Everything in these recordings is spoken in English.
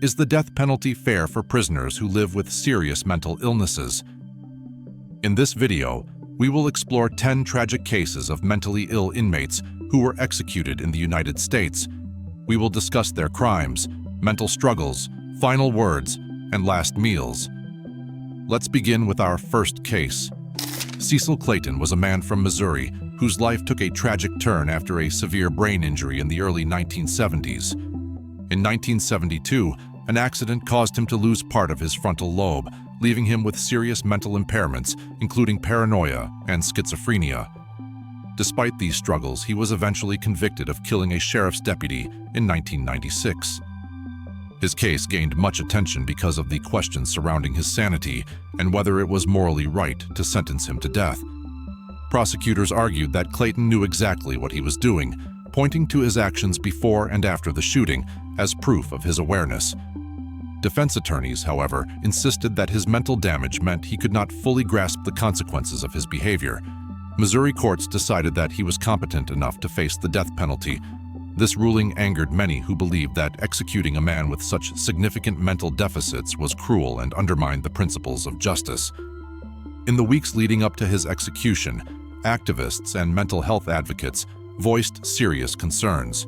Is the death penalty fair for prisoners who live with serious mental illnesses? In this video, we will explore 10 tragic cases of mentally ill inmates who were executed in the United States. We will discuss their crimes, mental struggles, final words, and last meals. Let's begin with our first case. Cecil Clayton was a man from Missouri whose life took a tragic turn after a severe brain injury in the early 1970s. In 1972, an accident caused him to lose part of his frontal lobe, leaving him with serious mental impairments, including paranoia and schizophrenia. Despite these struggles, he was eventually convicted of killing a sheriff's deputy in 1996. His case gained much attention because of the questions surrounding his sanity and whether it was morally right to sentence him to death. Prosecutors argued that Clayton knew exactly what he was doing, pointing to his actions before and after the shooting as proof of his awareness. Defense attorneys, however, insisted that his mental damage meant he could not fully grasp the consequences of his behavior. Missouri courts decided that he was competent enough to face the death penalty. This ruling angered many who believed that executing a man with such significant mental deficits was cruel and undermined the principles of justice. In the weeks leading up to his execution, activists and mental health advocates voiced serious concerns.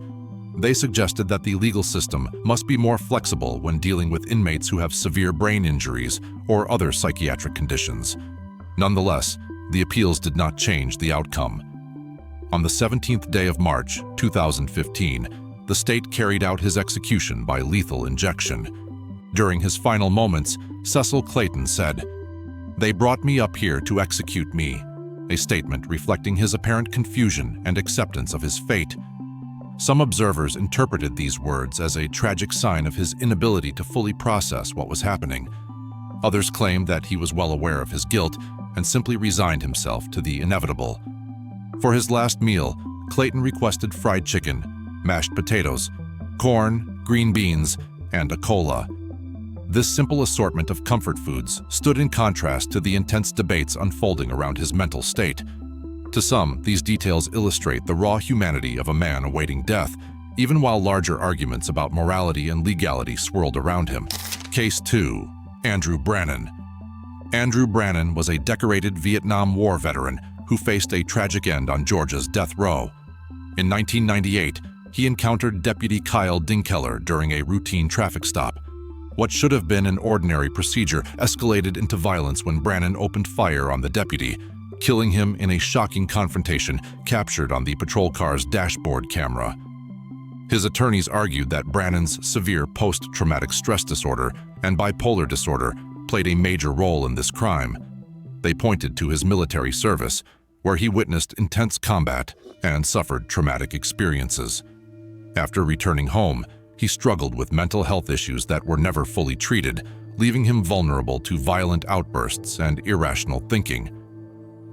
They suggested that the legal system must be more flexible when dealing with inmates who have severe brain injuries or other psychiatric conditions. Nonetheless, the appeals did not change the outcome. On the 17th day of March, 2015, the state carried out his execution by lethal injection. During his final moments, Cecil Clayton said, "They brought me up here to execute me," a statement reflecting his apparent confusion and acceptance of his fate. Some observers interpreted these words as a tragic sign of his inability to fully process what was happening. Others claimed that he was well aware of his guilt and simply resigned himself to the inevitable. For his last meal, Clayton requested fried chicken, mashed potatoes, corn, green beans, and a cola. This simple assortment of comfort foods stood in contrast to the intense debates unfolding around his mental state. To some, these details illustrate the raw humanity of a man awaiting death, even while larger arguments about morality and legality swirled around him. Case 2. Andrew Brannon. Andrew Brannon was a decorated Vietnam War veteran who faced a tragic end on Georgia's death row. In 1998, he encountered Deputy Kyle Dinkeller during a routine traffic stop. What should have been an ordinary procedure escalated into violence when Brannon opened fire on the deputy, killing him in a shocking confrontation captured on the patrol car's dashboard camera. His attorneys argued that Brannon's severe post-traumatic stress disorder and bipolar disorder played a major role in this crime. They pointed to his military service, where he witnessed intense combat and suffered traumatic experiences. After returning home, he struggled with mental health issues that were never fully treated, leaving him vulnerable to violent outbursts and irrational thinking.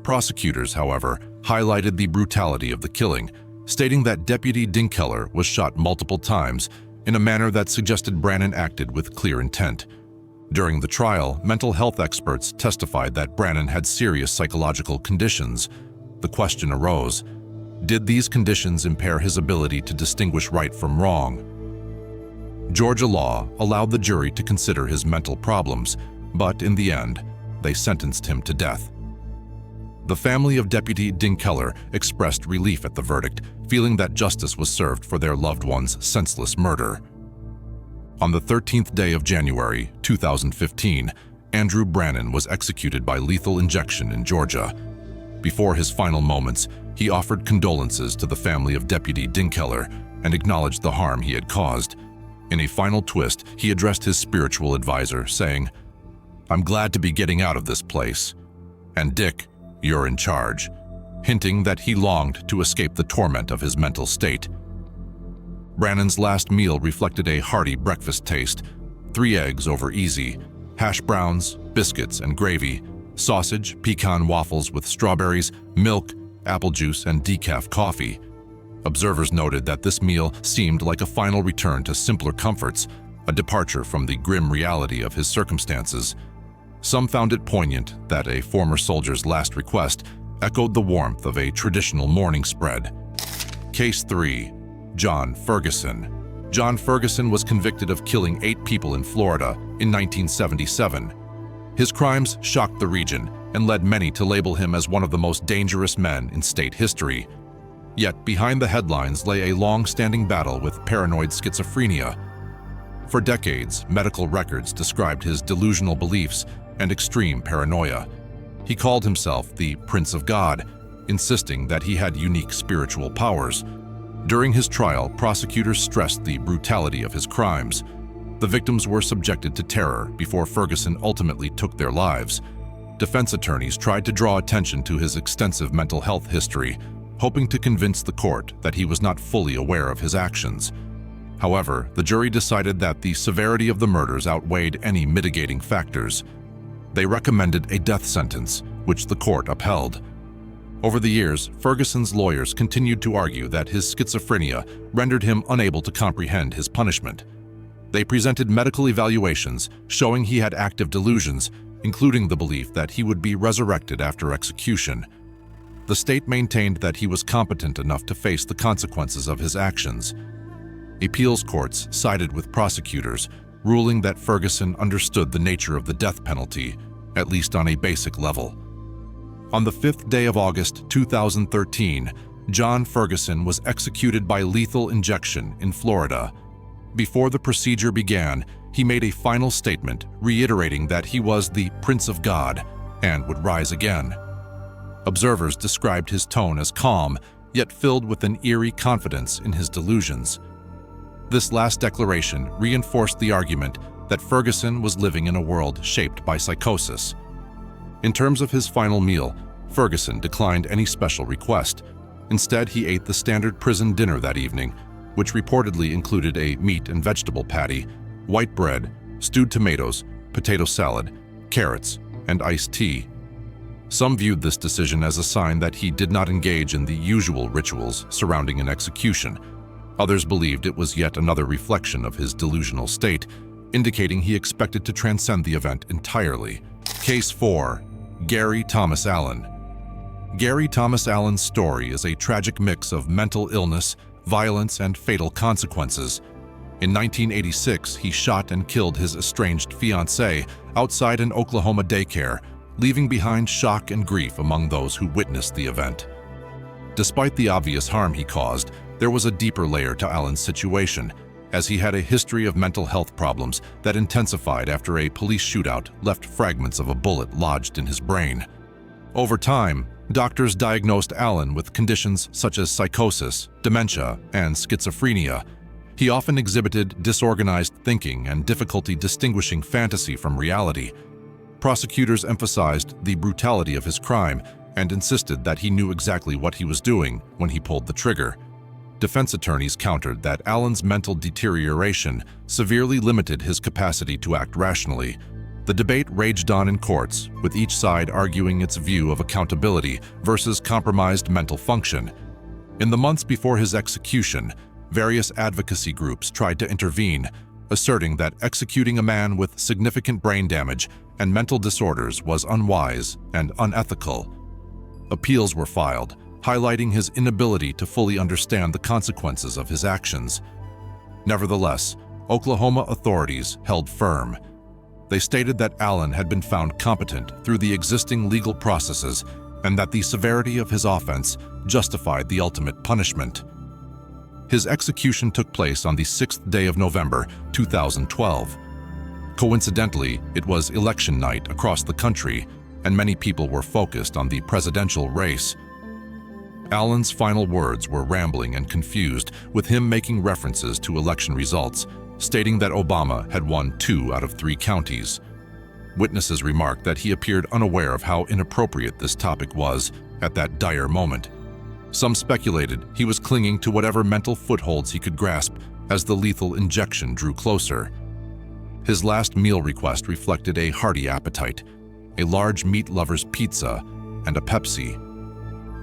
Prosecutors, however, highlighted the brutality of the killing, stating that Deputy Dinkeller was shot multiple times in a manner that suggested Brannon acted with clear intent. During the trial, mental health experts testified that Brannon had serious psychological conditions. The question arose, did these conditions impair his ability to distinguish right from wrong? Georgia law allowed the jury to consider his mental problems, but in the end, they sentenced him to death. The family of Deputy Dinkeller expressed relief at the verdict, feeling that justice was served for their loved one's senseless murder. On the 13th day of January, 2015, Andrew Brannon was executed by lethal injection in Georgia. Before his final moments, he offered condolences to the family of Deputy Dinkeller and acknowledged the harm he had caused. In a final twist, he addressed his spiritual advisor, saying, "I'm glad to be getting out of this place. And Dick, you're in charge," hinting that he longed to escape the torment of his mental state. Brannon's last meal reflected a hearty breakfast taste: 3 eggs over easy, hash browns, biscuits and gravy, sausage, pecan waffles with strawberries, milk, apple juice, and decaf coffee. Observers noted that this meal seemed like a final return to simpler comforts, a departure from the grim reality of his circumstances. Some found it poignant that a former soldier's last request echoed the warmth of a traditional morning spread. Case 3. John Ferguson. John Ferguson was convicted of killing 8 people in Florida in 1977. His crimes shocked the region and led many to label him as one of the most dangerous men in state history. Yet behind the headlines lay a long-standing battle with paranoid schizophrenia. For decades, medical records described his delusional beliefs and extreme paranoia. He called himself the Prince of God, insisting that he had unique spiritual powers. During his trial, prosecutors stressed the brutality of his crimes. The victims were subjected to terror before Ferguson ultimately took their lives. Defense attorneys tried to draw attention to his extensive mental health history, hoping to convince the court that he was not fully aware of his actions. However, the jury decided that the severity of the murders outweighed any mitigating factors. They recommended a death sentence, which the court upheld. Over the years, Ferguson's lawyers continued to argue that his schizophrenia rendered him unable to comprehend his punishment. They presented medical evaluations showing he had active delusions, including the belief that he would be resurrected after execution. The state maintained that he was competent enough to face the consequences of his actions. Appeals courts sided with prosecutors, ruling that Ferguson understood the nature of the death penalty, at least on a basic level. On the 5th day of August 2013, John Ferguson was executed by lethal injection in Florida. Before the procedure began, he made a final statement reiterating that he was the Prince of God and would rise again. Observers described his tone as calm, yet filled with an eerie confidence in his delusions. This last declaration reinforced the argument that Ferguson was living in a world shaped by psychosis. In terms of his final meal, Ferguson declined any special request. Instead, he ate the standard prison dinner that evening, which reportedly included a meat and vegetable patty, white bread, stewed tomatoes, potato salad, carrots, and iced tea. Some viewed this decision as a sign that he did not engage in the usual rituals surrounding an execution. Others believed it was yet another reflection of his delusional state, indicating he expected to transcend the event entirely. Case 4. Gary Thomas Allen. Gary Thomas Allen's story is a tragic mix of mental illness, violence, and fatal consequences. In 1986, he shot and killed his estranged fiancée outside an Oklahoma daycare, leaving behind shock and grief among those who witnessed the event. Despite the obvious harm he caused, there was a deeper layer to Allen's situation, as he had a history of mental health problems that intensified after a police shootout left fragments of a bullet lodged in his brain. Over time, doctors diagnosed Allen with conditions such as psychosis, dementia, and schizophrenia. He often exhibited disorganized thinking and difficulty distinguishing fantasy from reality. Prosecutors emphasized the brutality of his crime and insisted that he knew exactly what he was doing when he pulled the trigger. Defense attorneys countered that Allen's mental deterioration severely limited his capacity to act rationally. The debate raged on in courts, with each side arguing its view of accountability versus compromised mental function. In the months before his execution, various advocacy groups tried to intervene, asserting that executing a man with significant brain damage and mental disorders was unwise and unethical. Appeals were filed, highlighting his inability to fully understand the consequences of his actions. Nevertheless, Oklahoma authorities held firm. They stated that Allen had been found competent through the existing legal processes and that the severity of his offense justified the ultimate punishment. His execution took place on the 6th day of November 2012. Coincidentally, it was election night across the country, and many people were focused on the presidential race. Allen's final words were rambling and confused, with him making references to election results, stating that Obama had won 2 out of 3 counties. Witnesses remarked that he appeared unaware of how inappropriate this topic was at that dire moment. Some speculated he was clinging to whatever mental footholds he could grasp as the lethal injection drew closer. His last meal request reflected a hearty appetite, a large meat lover's pizza, and a Pepsi.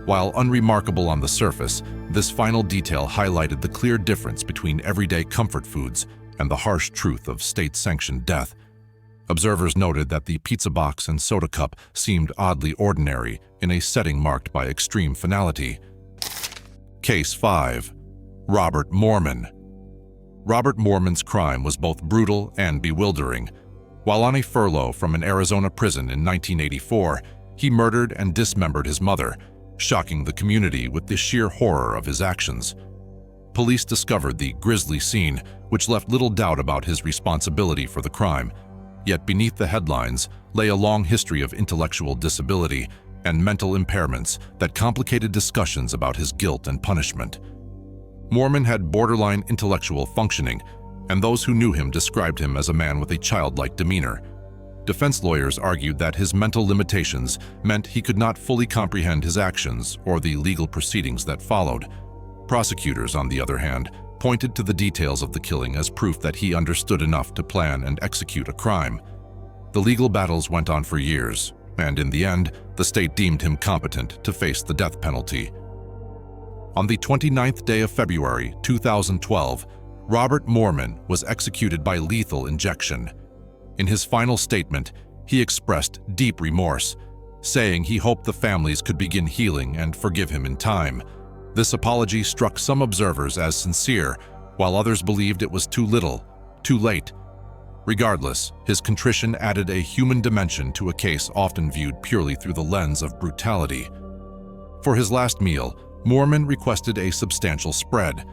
While unremarkable on the surface, this final detail highlighted the clear difference between everyday comfort foods and the harsh truth of state-sanctioned death. Observers noted that the pizza box and soda cup seemed oddly ordinary in a setting marked by extreme finality. Case 5. Robert Mormon. Robert Moorman's crime was both brutal and bewildering. While on a furlough from an Arizona prison in 1984, he murdered and dismembered his mother, shocking the community with the sheer horror of his actions. Police discovered the grisly scene, which left little doubt about his responsibility for the crime. Yet beneath the headlines lay a long history of intellectual disability and mental impairments that complicated discussions about his guilt and punishment. Moorman had borderline intellectual functioning, and those who knew him described him as a man with a childlike demeanor. Defense lawyers argued that his mental limitations meant he could not fully comprehend his actions or the legal proceedings that followed. Prosecutors, on the other hand, pointed to the details of the killing as proof that he understood enough to plan and execute a crime. The legal battles went on for years, and in the end, the state deemed him competent to face the death penalty. On the 29th day of February 2012, Robert Moorman was executed by lethal injection. In his final statement, he expressed deep remorse, saying he hoped the families could begin healing and forgive him in time. This apology struck some observers as sincere, while others believed it was too little, too late. Regardless, his contrition added a human dimension to a case often viewed purely through the lens of brutality. For his last meal, Moorman requested a substantial spread: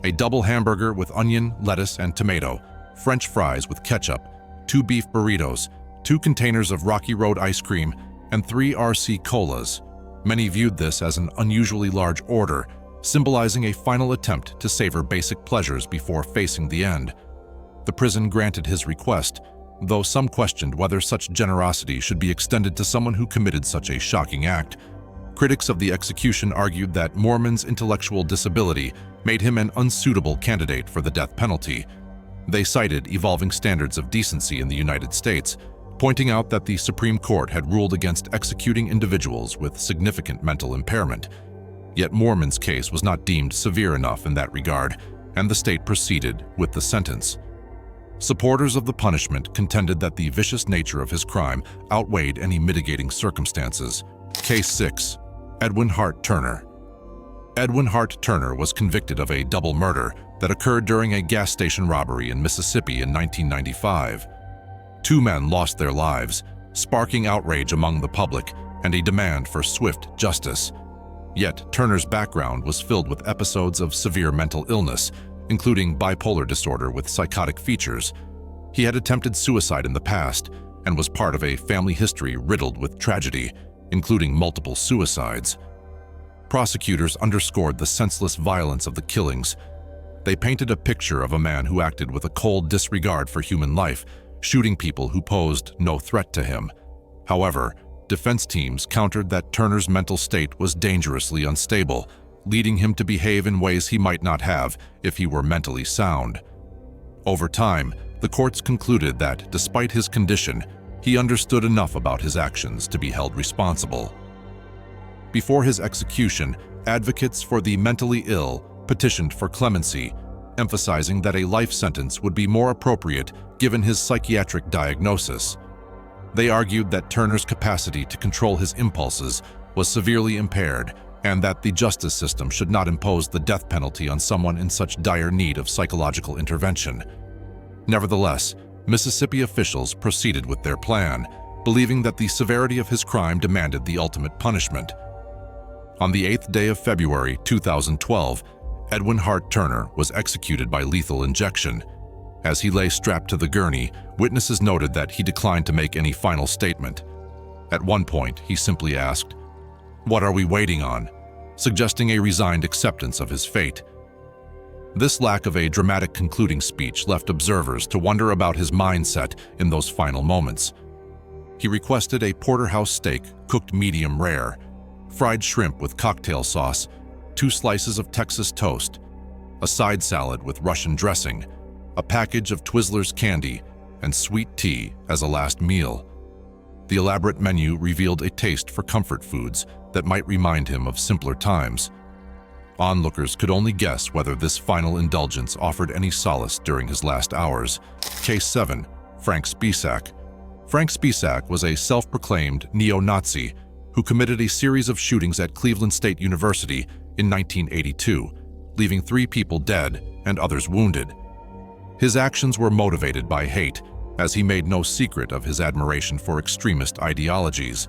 a double hamburger with onion, lettuce, and tomato, French fries with ketchup, 2 beef burritos, 2 containers of Rocky Road ice cream, and 3 RC colas. Many viewed this as an unusually large order, symbolizing a final attempt to savor basic pleasures before facing the end. The prison granted his request, though some questioned whether such generosity should be extended to someone who committed such a shocking act. Critics of the execution argued that Moorman's intellectual disability made him an unsuitable candidate for the death penalty. They cited evolving standards of decency in the United States, pointing out that the Supreme Court had ruled against executing individuals with significant mental impairment. Yet Moorman's case was not deemed severe enough in that regard, and the state proceeded with the sentence. Supporters of the punishment contended that the vicious nature of his crime outweighed any mitigating circumstances. Case 6. Edwin Hart Turner. Edwin Hart Turner was convicted of a double murder that occurred during a gas station robbery in Mississippi in 1995. 2 men lost their lives, sparking outrage among the public and a demand for swift justice. Yet Turner's background was filled with episodes of severe mental illness, including bipolar disorder with psychotic features. He had attempted suicide in the past and was part of a family history riddled with tragedy, including multiple suicides. Prosecutors underscored the senseless violence of the killings. They painted a picture of a man who acted with a cold disregard for human life, shooting people who posed no threat to him. However, defense teams countered that Turner's mental state was dangerously unstable, leading him to behave in ways he might not have if he were mentally sound. Over time, the courts concluded that, despite his condition, he understood enough about his actions to be held responsible. Before his execution, advocates for the mentally ill petitioned for clemency, emphasizing that a life sentence would be more appropriate given his psychiatric diagnosis. They argued that Turner's capacity to control his impulses was severely impaired and that the justice system should not impose the death penalty on someone in such dire need of psychological intervention. Nevertheless, Mississippi officials proceeded with their plan, believing that the severity of his crime demanded the ultimate punishment. On the 8th day of February 2012, Edwin Hart Turner was executed by lethal injection. As he lay strapped to the gurney, witnesses noted that he declined to make any final statement. At one point, he simply asked, "What are we waiting on?" suggesting a resigned acceptance of his fate. This lack of a dramatic concluding speech left observers to wonder about his mindset in those final moments. He requested a porterhouse steak cooked medium rare, fried shrimp with cocktail sauce, 2 slices of Texas toast, a side salad with Russian dressing, a package of Twizzlers candy, and sweet tea as a last meal. The elaborate menu revealed a taste for comfort foods that might remind him of simpler times. Onlookers could only guess whether this final indulgence offered any solace during his last hours. Case 7. Frank Spisak. Frank Spisak was a self-proclaimed neo-Nazi who committed a series of shootings at Cleveland State University in 1982, leaving 3 people dead and others wounded. His actions were motivated by hate, as he made no secret of his admiration for extremist ideologies.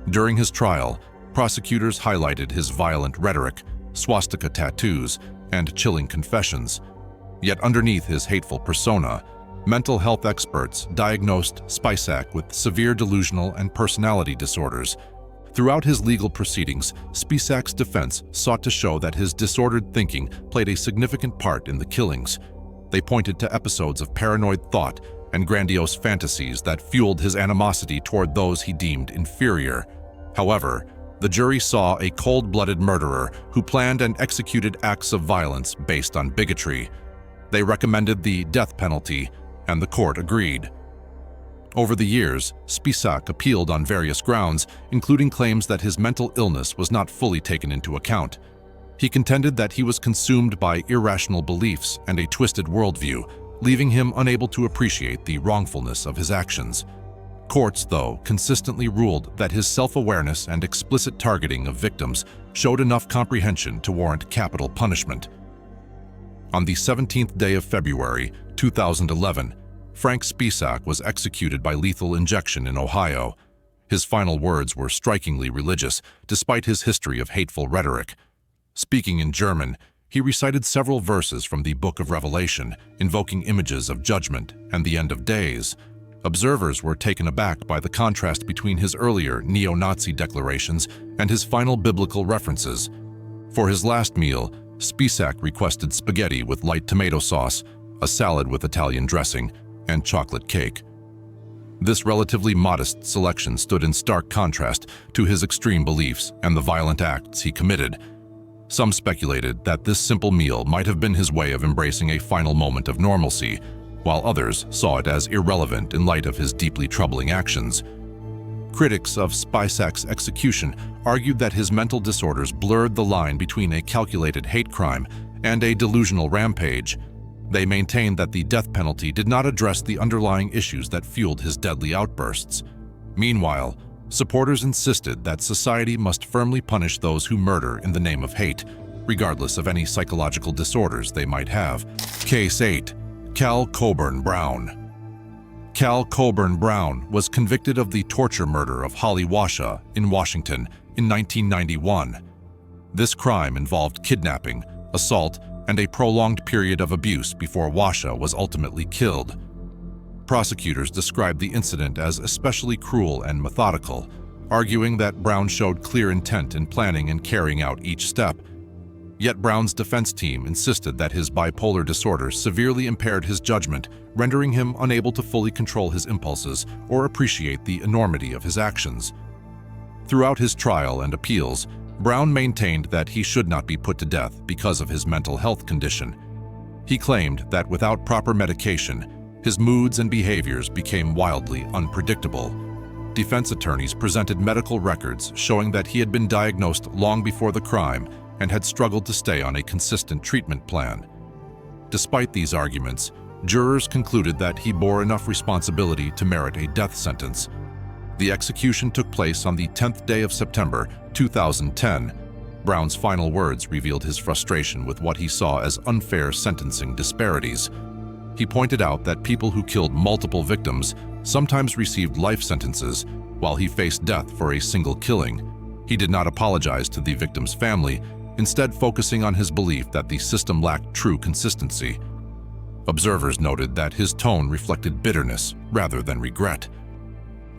During his trial, prosecutors highlighted his violent rhetoric, swastika tattoos, and chilling confessions. Yet underneath his hateful persona, mental health experts diagnosed Spisak with severe delusional and personality disorders. Throughout his legal proceedings, Spisak's defense sought to show that his disordered thinking played a significant part in the killings. They pointed to episodes of paranoid thought and grandiose fantasies that fueled his animosity toward those he deemed inferior. However, the jury saw a cold-blooded murderer who planned and executed acts of violence based on bigotry. They recommended the death penalty, and the court agreed. Over the years, Spisak appealed on various grounds, including claims that his mental illness was not fully taken into account. He contended that he was consumed by irrational beliefs and a twisted worldview, leaving him unable to appreciate the wrongfulness of his actions. Courts, though, consistently ruled that his self-awareness and explicit targeting of victims showed enough comprehension to warrant capital punishment. On the 17th day of February, 2011, Frank Spisak was executed by lethal injection in Ohio. His final words were strikingly religious, despite his history of hateful rhetoric. Speaking in German, he recited several verses from the Book of Revelation, invoking images of judgment and the end of days. Observers were taken aback by the contrast between his earlier neo-Nazi declarations and his final biblical references. For his last meal, Spisak requested spaghetti with light tomato sauce, a salad with Italian dressing, and chocolate cake. This relatively modest selection stood in stark contrast to his extreme beliefs and the violent acts he committed. Some speculated that this simple meal might have been his way of embracing a final moment of normalcy, while others saw it as irrelevant in light of his deeply troubling actions. Critics of Spisak's execution argued that his mental disorders blurred the line between a calculated hate crime and a delusional rampage. They maintained that the death penalty did not address the underlying issues that fueled his deadly outbursts. Meanwhile, supporters insisted that society must firmly punish those who murder in the name of hate, regardless of any psychological disorders they might have. Case 8. Cal Coburn Brown. Cal Coburn Brown was convicted of the torture murder of Holly Washa in Washington in 1991. This crime involved kidnapping, assault, and a prolonged period of abuse before Washa was ultimately killed. Prosecutors described the incident as especially cruel and methodical, arguing that Brown showed clear intent in planning and carrying out each step. Yet Brown's defense team insisted that his bipolar disorder severely impaired his judgment, rendering him unable to fully control his impulses or appreciate the enormity of his actions. Throughout his trial and appeals, Brown maintained that he should not be put to death because of his mental health condition. He claimed that without proper medication, his moods and behaviors became wildly unpredictable. Defense attorneys presented medical records showing that he had been diagnosed long before the crime and had struggled to stay on a consistent treatment plan. Despite these arguments, jurors concluded that he bore enough responsibility to merit a death sentence. The execution took place on the 10th day of September, 2010. Brown's final words revealed his frustration with what he saw as unfair sentencing disparities. He pointed out that people who killed multiple victims sometimes received life sentences, while he faced death for a single killing. He did not apologize to the victim's family, instead focusing on his belief that the system lacked true consistency. Observers noted that his tone reflected bitterness rather than regret.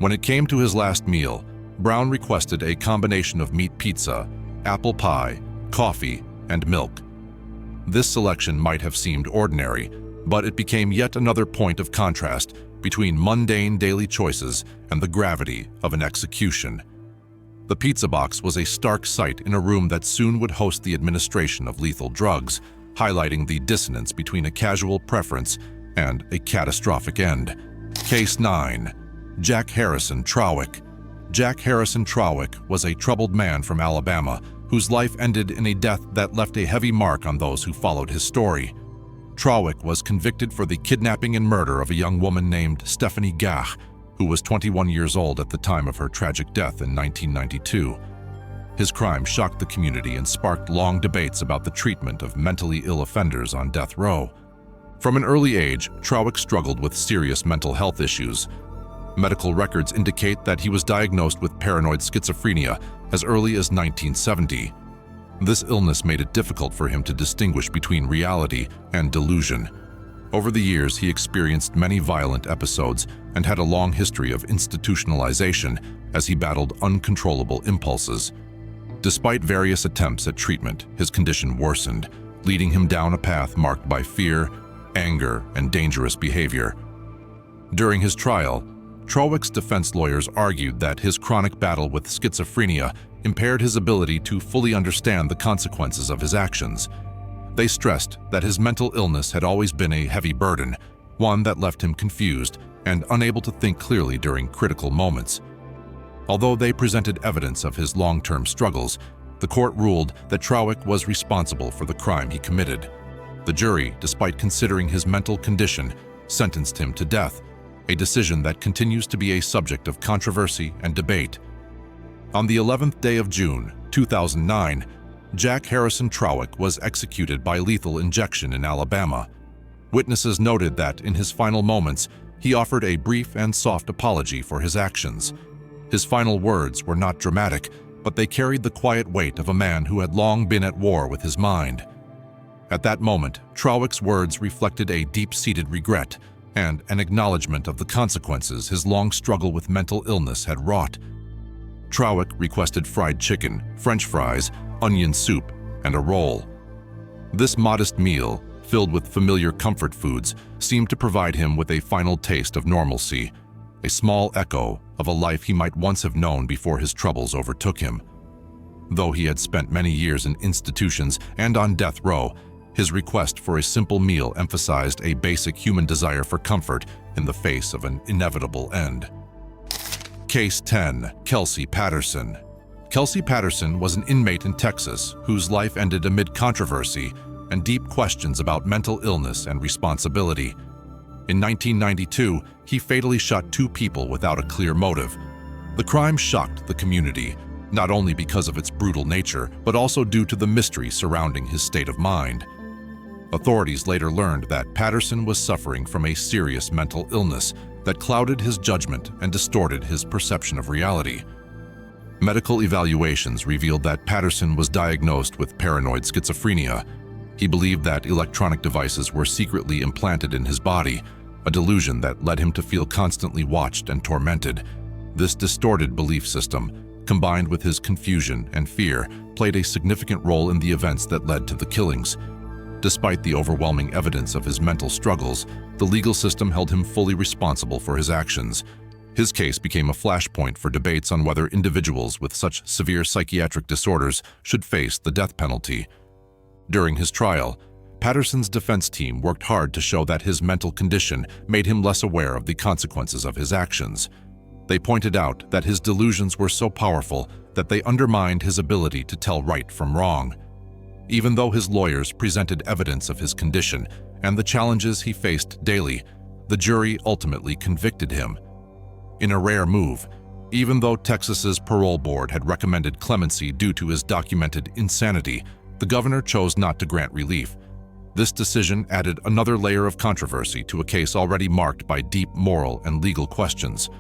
When it came to his last meal, Brown requested a combination of meat pizza, apple pie, coffee, and milk. This selection might have seemed ordinary, but it became yet another point of contrast between mundane daily choices and the gravity of an execution. The pizza box was a stark sight in a room that soon would host the administration of lethal drugs, highlighting the dissonance between a casual preference and a catastrophic end. Case 9. Jack Harrison Trawick. Jack Harrison Trawick was a troubled man from Alabama whose life ended in a death that left a heavy mark on those who followed his story. Trawick was convicted for the kidnapping and murder of a young woman named Stephanie Gach, who was 21 years old at the time of her tragic death in 1992. His crime shocked the community and sparked long debates about the treatment of mentally ill offenders on death row. From an early age, Trawick struggled with serious mental health issues. Medical records indicate that he was diagnosed with paranoid schizophrenia as early as 1970. This illness made it difficult for him to distinguish between reality and delusion. Over the years, he experienced many violent episodes and had a long history of institutionalization as he battled uncontrollable impulses. Despite various attempts at treatment, his condition worsened, leading him down a path marked by fear, anger, and dangerous behavior. During his trial, Trawick's defense lawyers argued that his chronic battle with schizophrenia impaired his ability to fully understand the consequences of his actions. They stressed that his mental illness had always been a heavy burden, one that left him confused and unable to think clearly during critical moments. Although they presented evidence of his long-term struggles, the court ruled that Trawick was responsible for the crime he committed. The jury, despite considering his mental condition, sentenced him to death, a decision that continues to be a subject of controversy and debate. On the 11th day of June, 2009, Jack Harrison Trawick was executed by lethal injection in Alabama. Witnesses noted that in his final moments, he offered a brief and soft apology for his actions. His final words were not dramatic, but they carried the quiet weight of a man who had long been at war with his mind. At that moment, Trawick's words reflected a deep-seated regret and an acknowledgement of the consequences his long struggle with mental illness had wrought. Trawick requested fried chicken, French fries, onion soup, and a roll. This modest meal, filled with familiar comfort foods, seemed to provide him with a final taste of normalcy, a small echo of a life he might once have known before his troubles overtook him. Though he had spent many years in institutions and on death row, his request for a simple meal emphasized a basic human desire for comfort in the face of an inevitable end. Case 10. Kelsey Patterson. Kelsey Patterson was an inmate in Texas whose life ended amid controversy and deep questions about mental illness and responsibility. In 1992, he fatally shot 2 people without a clear motive. The crime shocked the community, not only because of its brutal nature, but also due to the mystery surrounding his state of mind. Authorities later learned that Patterson was suffering from a serious mental illness that clouded his judgment and distorted his perception of reality. Medical evaluations revealed that Patterson was diagnosed with paranoid schizophrenia. He believed that electronic devices were secretly implanted in his body, a delusion that led him to feel constantly watched and tormented. This distorted belief system, combined with his confusion and fear, played a significant role in the events that led to the killings. Despite the overwhelming evidence of his mental struggles, the legal system held him fully responsible for his actions. His case became a flashpoint for debates on whether individuals with such severe psychiatric disorders should face the death penalty. During his trial, Patterson's defense team worked hard to show that his mental condition made him less aware of the consequences of his actions. They pointed out that his delusions were so powerful that they undermined his ability to tell right from wrong. Even though his lawyers presented evidence of his condition and the challenges he faced daily, the jury ultimately convicted him. In a rare move, even though Texas's parole board had recommended clemency due to his documented insanity, the governor chose not to grant relief. This decision added another layer of controversy to a case already marked by deep moral and legal questions.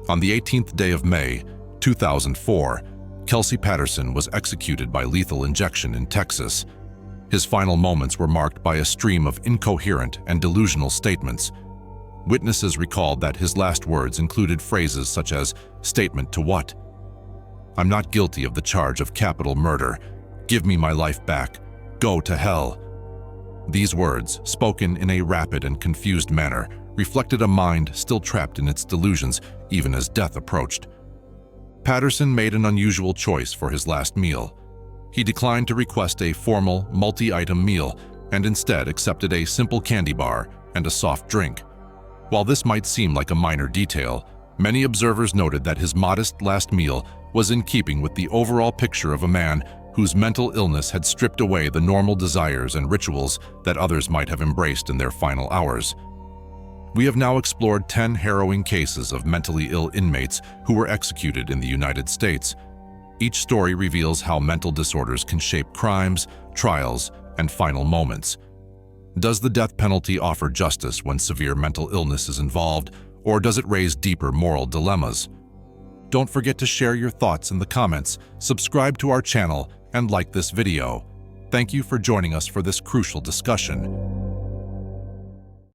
On the 18th day of May, 2004, Kelsey Patterson was executed by lethal injection in Texas. His final moments were marked by a stream of incoherent and delusional statements. Witnesses recalled that his last words included phrases such as, "Statement to what? I'm not guilty of the charge of capital murder. Give me my life back. Go to hell." These words, spoken in a rapid and confused manner, reflected a mind still trapped in its delusions even as death approached. Patterson made an unusual choice for his last meal. He declined to request a formal, multi-item meal and instead accepted a simple candy bar and a soft drink. While this might seem like a minor detail, many observers noted that his modest last meal was in keeping with the overall picture of a man whose mental illness had stripped away the normal desires and rituals that others might have embraced in their final hours. We have now explored 10 harrowing cases of mentally ill inmates who were executed in the United States. Each story reveals how mental disorders can shape crimes, trials, and final moments. Does the death penalty offer justice when severe mental illness is involved, or does it raise deeper moral dilemmas? Don't forget to share your thoughts in the comments, subscribe to our channel, and like this video. Thank you for joining us for this crucial discussion.